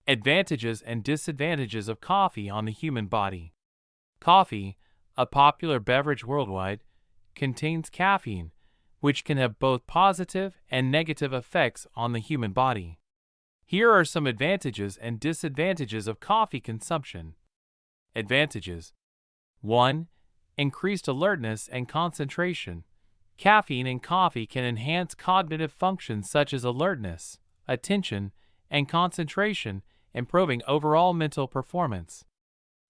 Advantages and disadvantages of coffee on the human body. Coffee, a popular beverage worldwide, contains caffeine, which can have both positive and negative effects on the human body. Here are some advantages and disadvantages of coffee consumption. Advantages: 1. Increased alertness and concentration. Caffeine in coffee can enhance cognitive functions such as alertness, attention, and concentration, improving overall mental performance.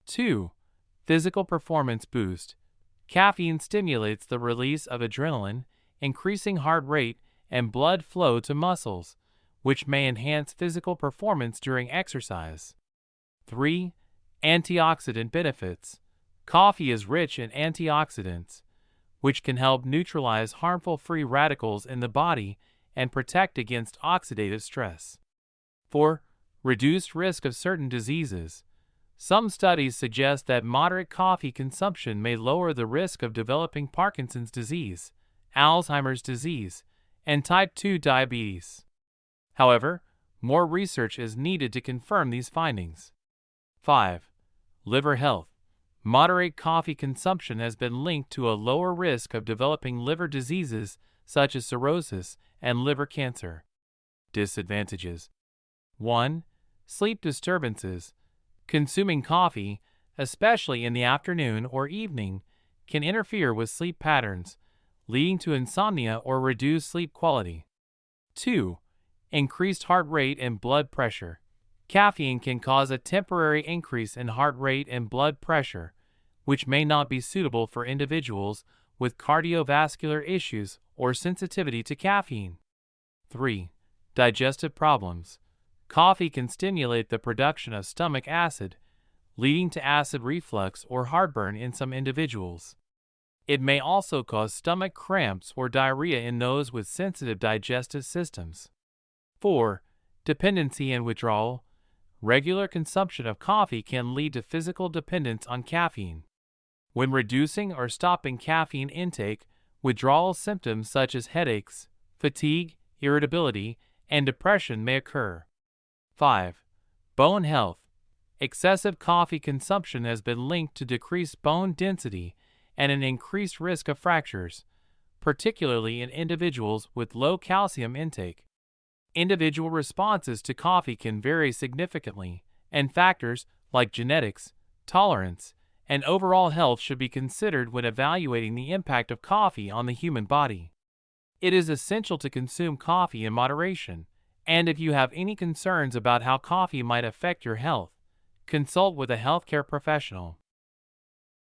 2. Physical performance boost. Caffeine stimulates the release of adrenaline, increasing heart rate and blood flow to muscles, which may enhance physical performance during exercise. 3. Antioxidant benefits. Coffee is rich in antioxidants, which can help neutralize harmful free radicals in the body and protect against oxidative stress. 4. Reduced risk of certain diseases. Some studies suggest that moderate coffee consumption may lower the risk of developing Parkinson's disease, Alzheimer's disease, and type 2 diabetes. However, more research is needed to confirm these findings. 5. Liver health. Moderate coffee consumption has been linked to a lower risk of developing liver diseases such as cirrhosis and liver cancer. Disadvantages: 1. Sleep disturbances. Consuming coffee, especially in the afternoon or evening, can interfere with sleep patterns, leading to insomnia or reduced sleep quality. 2. Increased heart rate and blood pressure. Caffeine can cause a temporary increase in heart rate and blood pressure, which may not be suitable for individuals with cardiovascular issues or sensitivity to caffeine. 3. Digestive problems. Coffee can stimulate the production of stomach acid, leading to acid reflux or heartburn in some individuals. It may also cause stomach cramps or diarrhea in those with sensitive digestive systems. 4. Dependency and withdrawal. Regular consumption of coffee can lead to physical dependence on caffeine. When reducing or stopping caffeine intake, withdrawal symptoms such as headaches, fatigue, irritability, and depression may occur. 5. Bone health. Excessive coffee consumption has been linked to decreased bone density and an increased risk of fractures, particularly in individuals with low calcium intake. Individual responses to coffee can vary significantly, and factors like genetics, tolerance, and overall health should be considered when evaluating the impact of coffee on the human body. It is essential to consume coffee in moderation, and if you have any concerns about how coffee might affect your health, consult with a healthcare professional.